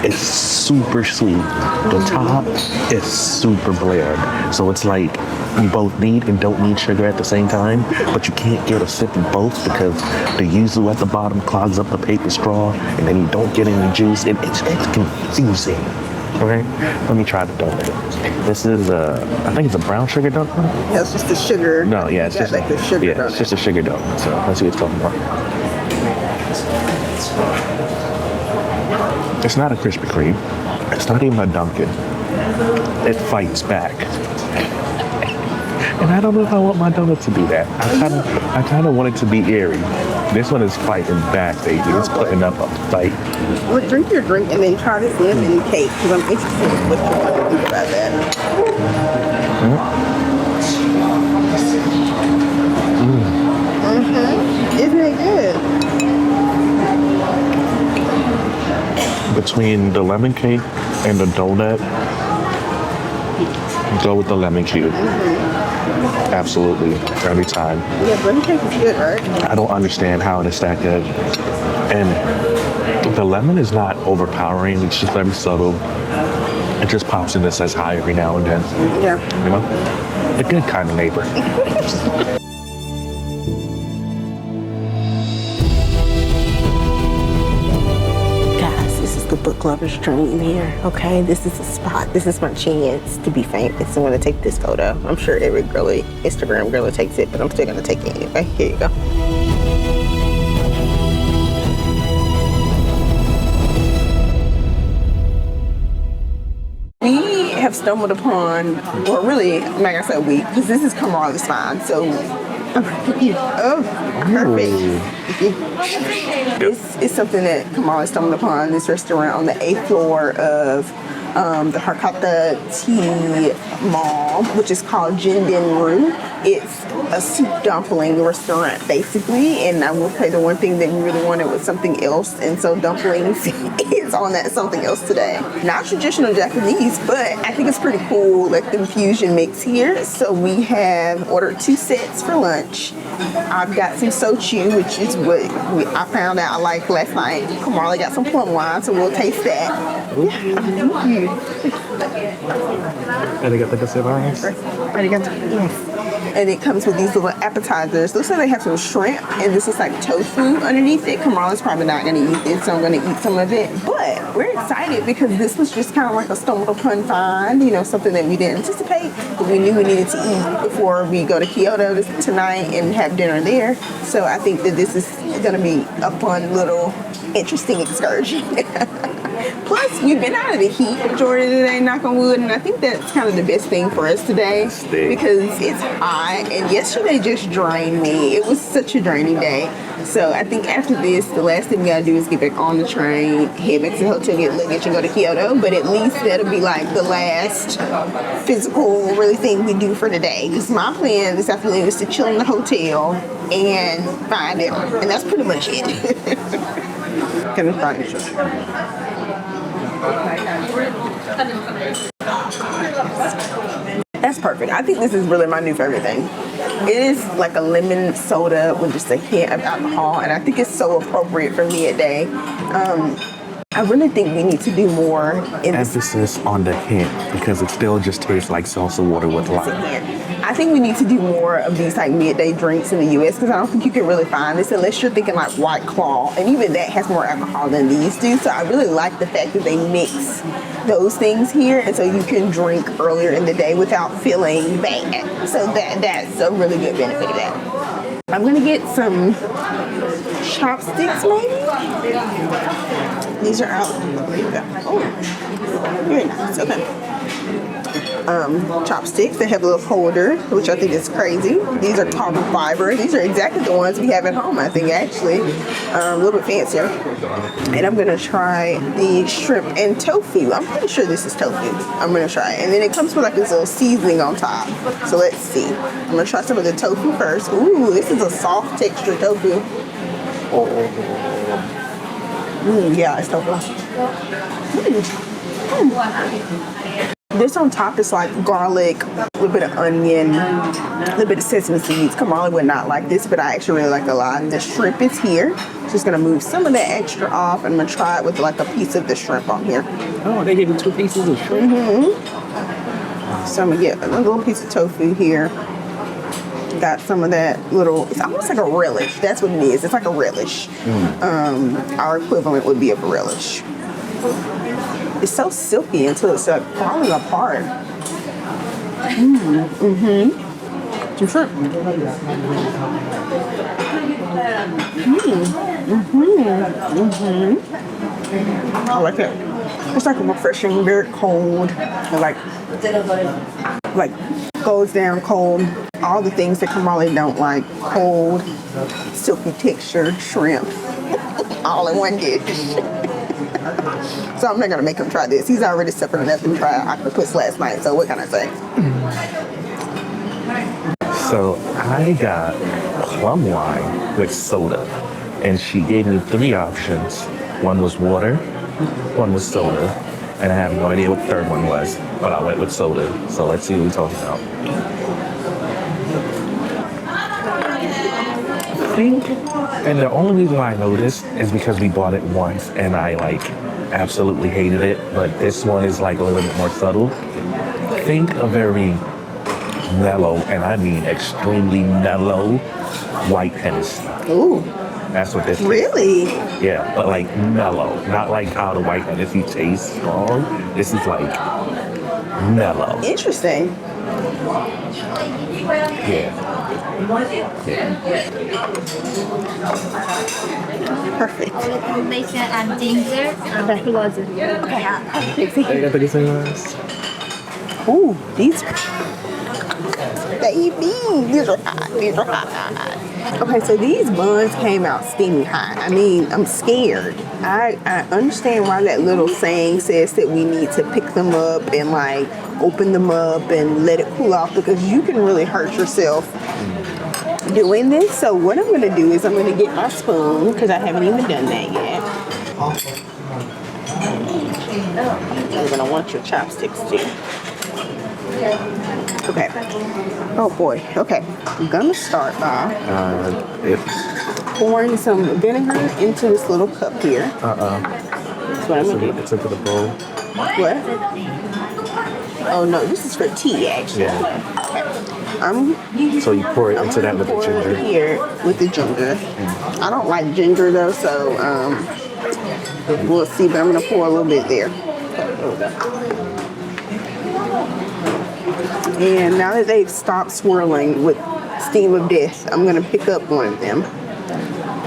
is super sweet. The top is super bland. So it's you both need and don't need sugar at the same time, but you can't get a sip of both because the yuzu at the bottom clogs up the paper straw and then you don't get any juice. It's confusing. Okay, let me try the donut. This is I think it's a brown sugar donut. Yeah, it's just the sugar. No, yeah, it's just the sugar donut. It's just a sugar donut. So let's see what it's talking about. It's not a Krispy Kreme. It's not even a Dunkin'. It fights back. And I don't know if I want my donut to do that. I kind of want it to be airy. This one is fighting back, baby. It's putting up a fight. Well, drink your drink and then try this lemon cake because I'm interested in what you want to do about that. Isn't it good? Between the lemon cake and the donut, go with the lemon cube. Absolutely, every time. Yeah, lemon cake is good, right? I don't understand how it is that good. And the lemon is not overpowering, it's just very subtle. It just pops in and says hi every now and then. Yeah. You know? A good kind of neighbor. book lovers dream here. Okay, this is a spot. This is my chance to be famous. I'm gonna take this photo. I'm sure every girly Instagram girl takes it, but I'm still gonna take it anyway. Here you go. We have stumbled upon, well, really, like I said, because this is Kamarley's spine, so. Oh, perfect. This is something that Kamarley stumbled upon, this restaurant on the 8th floor of the Hakata Tea Mall, which is called Jin Din Rou. It's a soup dumpling restaurant, basically, and I will say the one thing that we really wanted was something else, and so dumplings is on that something else today. Not traditional Japanese, but I think it's pretty cool, like the fusion mix here. So we have ordered 2 sets for lunch. I've got some sochu, which is what I found out I liked last night. Kamarley got some plum wine, so we'll taste that. Thank you. And it comes with these little appetizers. Looks like they have some shrimp, and this is like tofu underneath it. Kamarley's probably not gonna eat it, so I'm gonna eat some of it. But we're excited because this was just kind of like a stumble upon find, you know, something that we didn't anticipate, but we knew we needed to eat before we go to Kyoto tonight and have dinner there. So I think that this is gonna be a fun little interesting excursion. Plus, we've been out of the heat majority of the day, knock on wood, and I think that's kind of the best thing for us today because it's hot, and yesterday just drained me. It was such a draining day. So I think after this, the last thing we gotta do is get back on the train, head back to the hotel, get luggage, and go to Kyoto, but at least that'll be like the last physical really thing we do for the day, because my plan this afternoon is to chill in the hotel and find it, and that's pretty much it. Can I find it? That's perfect. I think this is really my new favorite thing. It is like a lemon soda with just a hint of alcohol, and I think it's so appropriate for midday. I really think we need to do more in emphasis on the hint, because it still just tastes like salsa water with lime. I think we need to do more of these like midday drinks in the U.S. because I don't think you can really find this unless you're thinking like White Claw, and even that has more alcohol than these do. So I really like the fact that they mix those things here, and so you can drink earlier in the day without feeling bad. So that's a really good benefit of that. I'm gonna get some chopsticks, maybe. These are out. Oh, very nice. Okay. Chopsticks. They have a little holder, which I think is crazy. These are carbon fiber. These are exactly the ones we have at home, I think, actually. A little bit fancier. And I'm going to try the shrimp and tofu. I'm pretty sure this is tofu. I'm going to try it. And then it comes with like this little seasoning on top. So let's see. I'm going to try some of the tofu first. Ooh, this is a soft texture tofu. Yeah, it's tofu. This on top is like garlic, a little bit of onion, a little bit of sesame seeds. Kamarley would not like this, but I actually really like it a lot. And the shrimp is here. Just gonna move some of that extra off, and I'm gonna try it with like a piece of the shrimp on here. Oh, they gave you 2 pieces of shrimp? So I'm gonna get a little piece of tofu here. Got some of that little, it's almost like a relish. That's what it is. It's like a relish. Our equivalent would be a relish. It's so silky until it's like falling apart. Some shrimp. I like it. It's like refreshing, very cold, and like goes down cold. All the things that Kamarley don't like: cold, silky texture, shrimp, all in one dish. So I'm not gonna make him try this. He's already suffered enough to try octopus last night. So what can I say? So I got plum wine with soda, and she gave me 3 options. One was water, one was soda, and I have no idea what the third one was, but I went with soda. So let's see what we're talking about. And the only reason why I know this is because we bought it once and I like absolutely hated it, but this one is like a little bit more subtle. Think a very mellow, and I mean extremely mellow, white Hennessy. Ooh. That's what this is. Really? Yeah, but like mellow. Not like how the white one, if you taste strong, this is like mellow. Interesting. Yeah. Perfect. Bacon and ginger. Ooh, these baby, these are hot. These are hot. Okay, so these buns came out steaming hot. I mean, I'm scared. I understand why that little saying says that we need to pick them up and like open them up and let it cool off, because you can really hurt yourself doing this. So what I'm gonna do is I'm gonna get my spoon, because I haven't even done that yet. You're gonna want your chopsticks too. Okay. Oh boy. Okay. I'm gonna start by pouring some vinegar into this little cup here. That's what I'm gonna do. It's into the bowl. What? Oh no, this is for tea actually. Yeah. So you pour it into that with the ginger. Here with the ginger. I don't like ginger though, so we'll see. But I'm gonna pour a little bit there. And now that they've stopped swirling with steam of death, I'm gonna pick up one of them.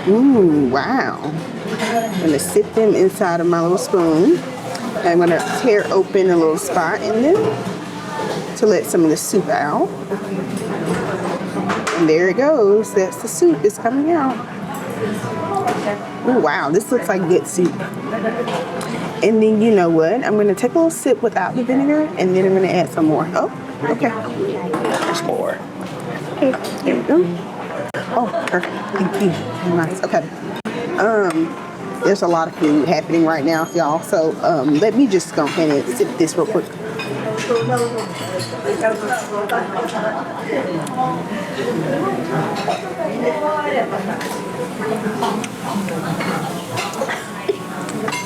Ooh, wow. I'm gonna sit them inside of my little spoon. And I'm gonna tear open a little spot in them to let some of the soup out. And there it goes. That's the soup. It's coming out. Ooh, wow, this looks like good soup. And then you know what? I'm gonna take a little sip without the vinegar, and then I'm gonna add some more. Oh, okay. There's more. Okay, there we go. Oh, perfect. Thank you. Nice. Okay. There's a lot of food happening right now, y'all. So let me just go ahead and sip this real quick.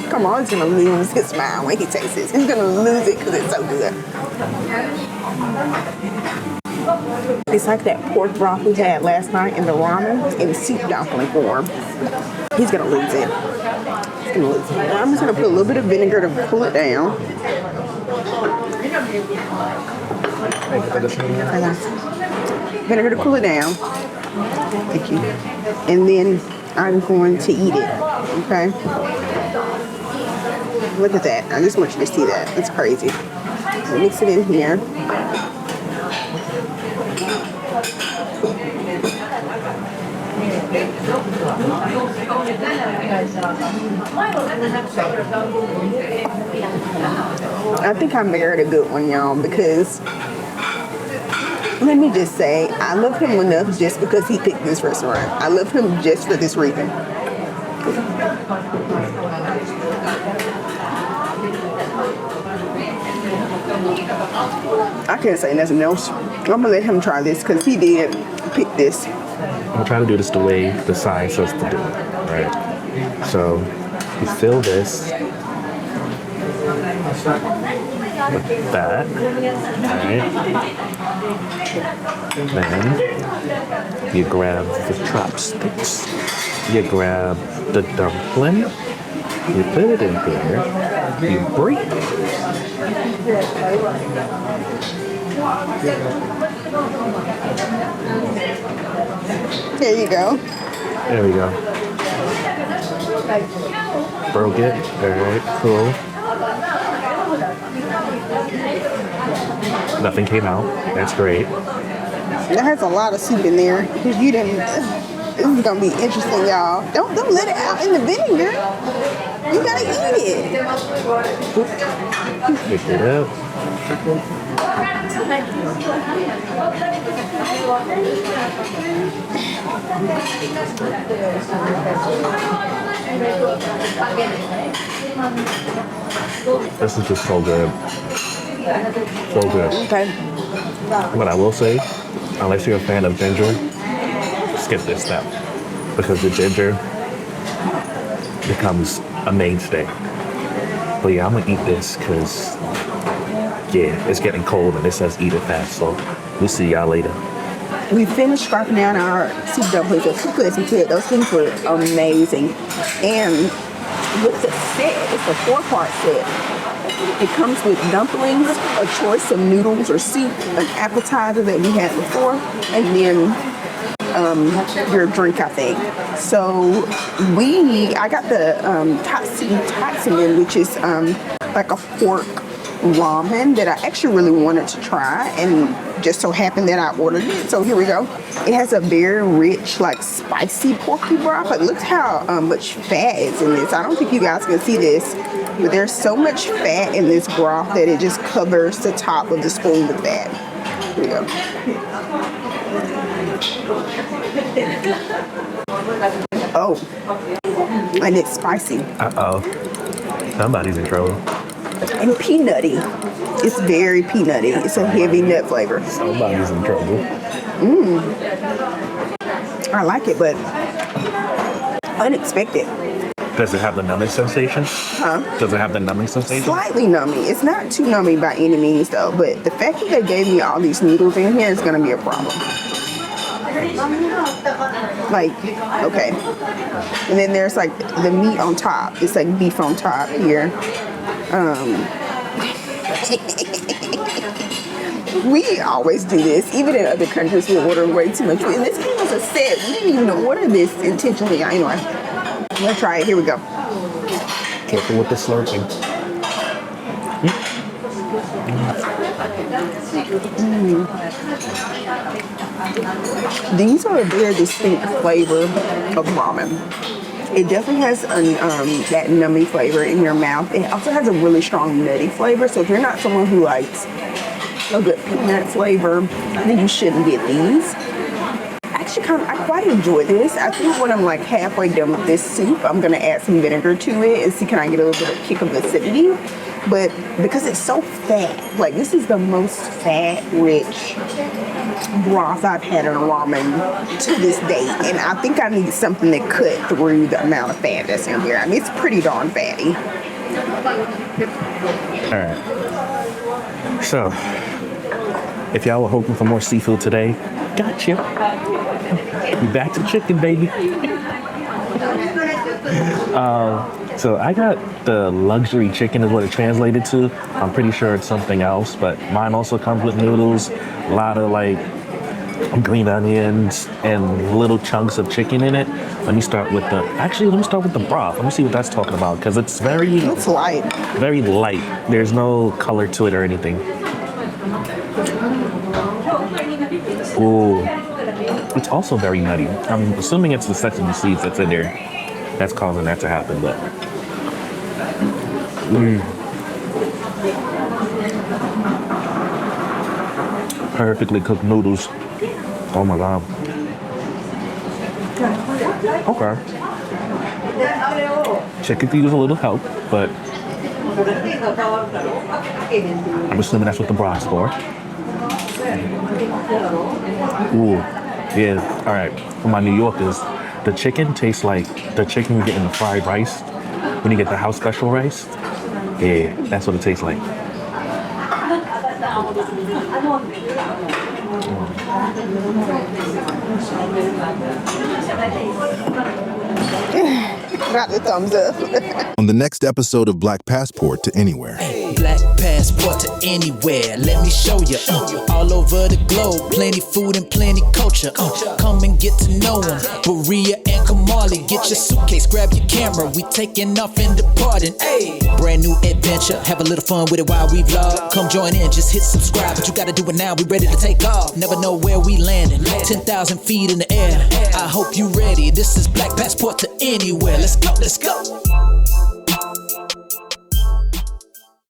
Kamarley's gonna lose his smile when he tastes this. He's gonna lose it because it's so good. It's like that pork broth we had last night in the ramen in soup dumpling form. He's gonna lose it. He's gonna lose it. Now I'm just gonna put a little bit of vinegar to cool it down. Vinegar to cool it down. Thank you. And then I'm going to eat it. Okay. Look at that. I just want you to see that. It's crazy. So mix it in here. I think I married a good one, y'all, because let me just say, I love him enough just because he picked this restaurant. I love him just for this reason. I can't say nothing else. I'm gonna let him try this because he did pick this. I'm trying to do this the way the sign says to do it, right? So you fill this with that, right? Then you grab the chopsticks, you grab the dumpling, you put it in there, you break it. There you go. There we go. Broke it. Alright, cool. Nothing came out. That's great. That has a lot of soup in there because you didn't. This is gonna be interesting, y'all. Don't let it out in the vinegar. You gotta eat it. Pick it up. This is just so good. So good. Okay. But I will say, unless you're a fan of ginger, skip this step. Because the ginger becomes a mainstay. But yeah, I'm gonna eat this because, yeah, it's getting cold and it says eat it fast. So we'll see y'all later. We finished scarfing down our soup dumplings as quickly as we could. Those things were amazing. And with the set, it's a 4-part set. It comes with dumplings, a choice of noodles or soup, an appetizer that we had before, and then your drink, I think. So I got the tatsumen, which is like a pork ramen that I actually really wanted to try, and just so happened that I ordered it. So here we go. It has a very rich, like spicy porky broth. Like, look how much fat is in this. I don't think you guys can see this, but there's so much fat in this broth that it just covers the top of the spoon with fat. Here we go. Oh, and it's spicy. Uh-oh. Somebody's in trouble. And peanutty. It's very peanutty. It's a heavy nut flavor. Somebody's in trouble. I like it, but unexpected. Does it have the numbing sensation? Huh? Does it have the numbing sensation? Slightly nummy. It's not too nummy by any means, though. But the fact that they gave me all these noodles in here is going to be a problem. Like, okay. And then there's like the meat on top. It's like beef on top here. We always do this. Even in other countries, we order way too much. And this came as a set. We didn't even order this intentionally. Anyway, I'm gonna try it. Here we go. Careful with the slurping. These are a very distinct flavor of ramen. It definitely has that nummy flavor in your mouth. It also has a really strong nutty flavor. So if you're not someone who likes a good peanut flavor, then you shouldn't get these. Actually, I quite enjoy this. I think when I'm like halfway done with this soup, I'm gonna add some vinegar to it and see can I get a little bit of kick of acidity. But because it's so fat, like this is the most fat-rich broth I've had in a ramen to this date, and I think I need something that cut through the amount of fat that's in here. I mean, it's pretty darn fatty. All right. So, if y'all were hoping for more seafood today, gotcha. We back to chicken, baby. So I got the luxury chicken is what it translated to. I'm pretty sure it's something else, but mine also comes with noodles, a lot of like green onions and little chunks of chicken in it. Let me start with the broth. Let me see what that's talking about, because it's It's light. very light. There's no color to it or anything. Ooh, it's also very nutty. I'm assuming it's the sesame seeds that's in there that's causing that to happen, but perfectly cooked noodles. Oh my god. Okay. Chicken could use a little help, but I'm assuming that's what the broth's for. Ooh, yeah. All right. For my New Yorkers, the chicken tastes like the chicken you get in the fried rice when you get the house special rice. Yeah, that's what it tastes like. Got the thumbs up. On the next episode of Black Passport to Anywhere. Black passport to anywhere. Let me show you. All over the globe, plenty food and plenty culture. Come and get to know them. Bria and Kamarley, get your suitcase, grab your camera. We taking off and departing. Brand new adventure. Have a little fun with it while we vlog. Come join in, just hit subscribe. But you gotta do it now. We ready to take off. Never know where we landing. 10,000 feet in the air. I hope you ready. This is Black Passport to Anywhere. Let's go, let's go.